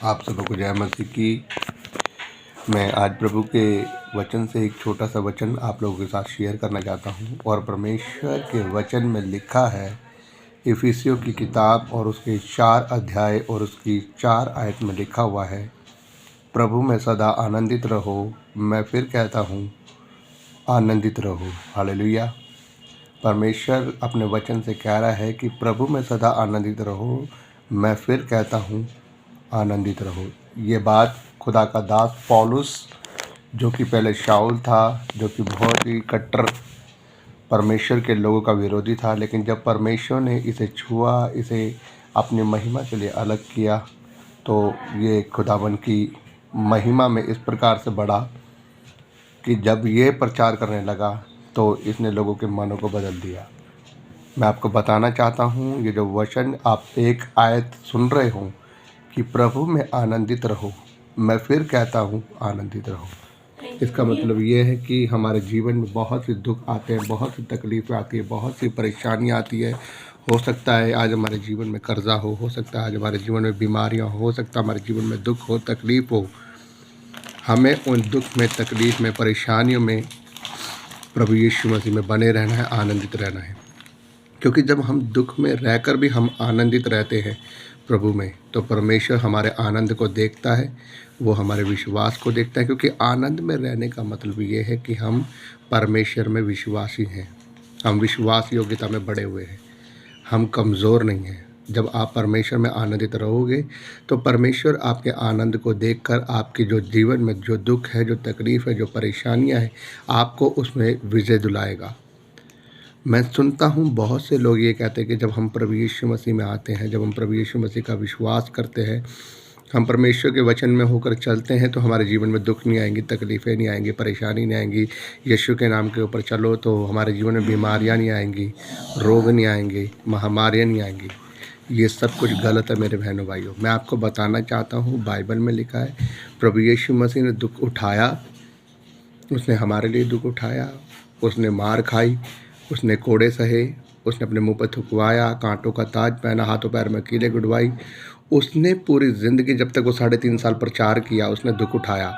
आप सबको जय मसीह की। मैं आज प्रभु के वचन से एक छोटा सा वचन आप लोगों के साथ शेयर करना चाहता हूँ। और परमेश्वर के वचन में लिखा है, इफिसियों की किताब और उसके 4 अध्याय और उसकी 4 आयत में लिखा हुआ है, प्रभु में सदा आनंदित रहो। मैं फिर कहता हूँ, आनंदित रहो। हालेलुया। परमेश्वर अपने वचन से कह रहा है कि प्रभु में सदा आनंदित रहो। मैं फिर कहता हूँ, आनंदित रहो। ये बात खुदा का दास पौलुस, जो कि पहले शाऊल था, जो कि बहुत ही कट्टर परमेश्वर के लोगों का विरोधी था, लेकिन जब परमेश्वर ने इसे छुआ, इसे अपनी महिमा के लिए अलग किया, तो ये खुदावन की महिमा में इस प्रकार से बढ़ा कि जब ये प्रचार करने लगा तो इसने लोगों के मनों को बदल दिया। मैं आपको बताना चाहता हूँ, ये जो वचन आप एक आयत सुन रहे हो कि प्रभु में आनंदित रहो, मैं फिर कहता हूँ, आनंदित रहो। इसका मतलब ये है कि हमारे जीवन में बहुत से दुख आते हैं, बहुत सी तकलीफ़ें आती है, बहुत सी परेशानियाँ आती है। हो सकता है आज हमारे जीवन में कर्जा हो सकता है आज हमारे जीवन में बीमारियाँ हो सकता है हमारे जीवन में दुख हो, तकलीफ़ हो। हमें उन दुख में, तकलीफ़ में, परेशानियों में प्रभु यीशु मसीह में बने रहना है, आनंदित रहना है। क्योंकि जब हम दुख में रहकर भी हम आनंदित रहते हैं प्रभु में, तो परमेश्वर हमारे आनंद को देखता है, वो हमारे विश्वास को देखता है। क्योंकि आनंद में रहने का मतलब ये है कि हम परमेश्वर में विश्वासी हैं, हम विश्वास योग्यता में बढ़े हुए हैं, हम कमज़ोर नहीं हैं। जब आप परमेश्वर में आनंदित रहोगे तो परमेश्वर आपके आनंद को देखकर आपके जो जीवन में जो दुख है, जो तकलीफ़ है, जो परेशानियां हैं, आपको उसमें विजय दिलाएगा। मैं सुनता हूँ बहुत से लोग ये कहते हैं कि जब हम प्रभु यीशु मसीह में आते हैं, जब हम प्रभु यीशु मसीह का विश्वास करते हैं, हम परमेश्वर के वचन में होकर चलते हैं, तो हमारे जीवन में दुख नहीं आएंगी, तकलीफ़ें नहीं आएंगी, परेशानी नहीं आएंगी। यीशु के नाम के ऊपर चलो तो हमारे जीवन में बीमारियाँ नहीं आएंगी, रोग नहीं आएंगे, महामारियाँ नहीं आएंगी। ये सब कुछ गलत है मेरे बहनों भाइयों। मैं आपको बताना चाहता हूँ, बाइबल में लिखा है, प्रभु यीशु मसीह ने दुख उठाया, उसने हमारे लिए दुख उठाया, उसने मार खाई, उसने कोड़े सहे, उसने अपने मुंह पर थुकवाया, कांटों का ताज पहना, हाथों पैर में कीलें गुड़वाई। उसने पूरी ज़िंदगी, जब तक वो 3.5 साल प्रचार किया, उसने दुख उठाया।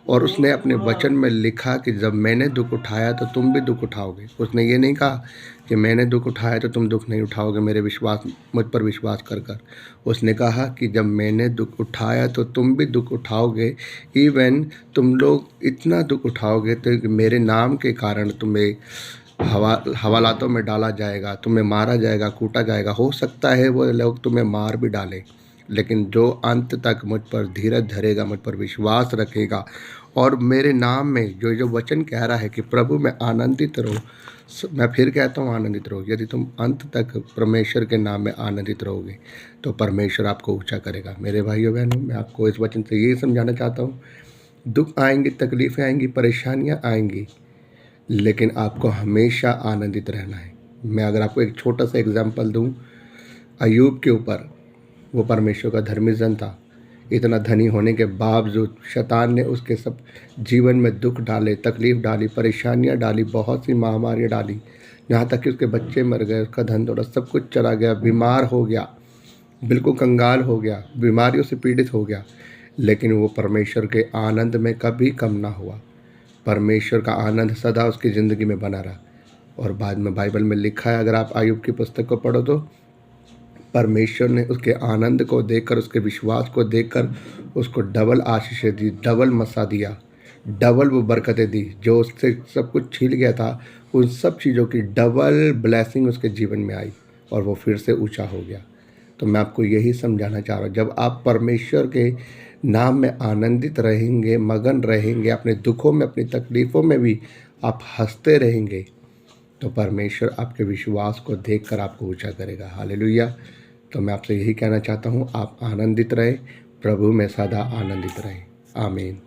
और उसने अपने वचन में लिखा कि जब मैंने दुख उठाया तो तुम भी दुख उठाओगे। उसने ये नहीं कहा कि मैंने दुख उठाया तो तुम दुख नहीं उठाओगे, मुझ पर विश्वास कर कर। उसने कहा कि जब मैंने दुख उठाया तो तुम भी दुख उठाओगे। इवन तुम लोग इतना दुख उठाओगे तो मेरे नाम के कारण तुम्हें हवालातों में डाला जाएगा, तुम्हें मारा जाएगा, कूटा जाएगा। हो सकता है वो लोग तुम्हें मार भी डालें, लेकिन जो अंत तक मुझ पर धीरज धरेगा, मुझ पर विश्वास रखेगा और मेरे नाम में जो वचन कह रहा है कि प्रभु में आनंदित रहो, मैं फिर कहता हूँ, आनंदित रहो। यदि तुम अंत तक परमेश्वर के नाम में आनंदित रहोगे तो परमेश्वर आपको ऊंचा करेगा। मेरे भाइयों बहनों, मैं आपको इस वचन से यही समझाना चाहता हूँ, दुख आएंगी, तकलीफ़ें आएंगी, परेशानियाँ आएंगी, लेकिन आपको हमेशा आनंदित रहना है। मैं अगर आपको एक छोटा सा एग्जांपल दूं, अय्यूब के ऊपर, वो परमेश्वर का धर्मी जन था। इतना धनी होने के बावजूद शैतान ने उसके सब जीवन में दुख डाले, तकलीफ़ डाली, परेशानियां डाली, बहुत सी महामारियां डाली, यहाँ तक कि उसके बच्चे मर गए, उसका धन दौलत सब कुछ चला गया, बीमार हो गया, बिल्कुल कंगाल हो गया, बीमारियों से पीड़ित हो गया। लेकिन वो परमेश्वर के आनंद में कभी कम ना हुआ। परमेश्वर का आनंद सदा उसकी ज़िंदगी में बना रहा। और बाद में बाइबल में लिखा है, अगर आप अय्यूब की पुस्तक को पढ़ो तो परमेश्वर ने उसके आनंद को देखकर, उसके विश्वास को देखकर उसको डबल आशीषें दी, डबल मसा दिया, डबल वो बरकतें दी। जो उससे सब कुछ छीन गया था, उन सब चीज़ों की डबल ब्लेसिंग उसके जीवन में आई और वो फिर से ऊंचा हो गया। तो मैं आपको यही समझाना चाह रहा हूँ, जब आप परमेश्वर के नाम में आनंदित रहेंगे, मगन रहेंगे, अपने दुखों में, अपनी तकलीफ़ों में भी आप हंसते रहेंगे, तो परमेश्वर आपके विश्वास को देखकर आपको ऊंचा करेगा। हालेलुया। तो मैं आपसे यही कहना चाहता हूँ, आप आनंदित रहें, प्रभु में सदा आनंदित रहें। आमीन।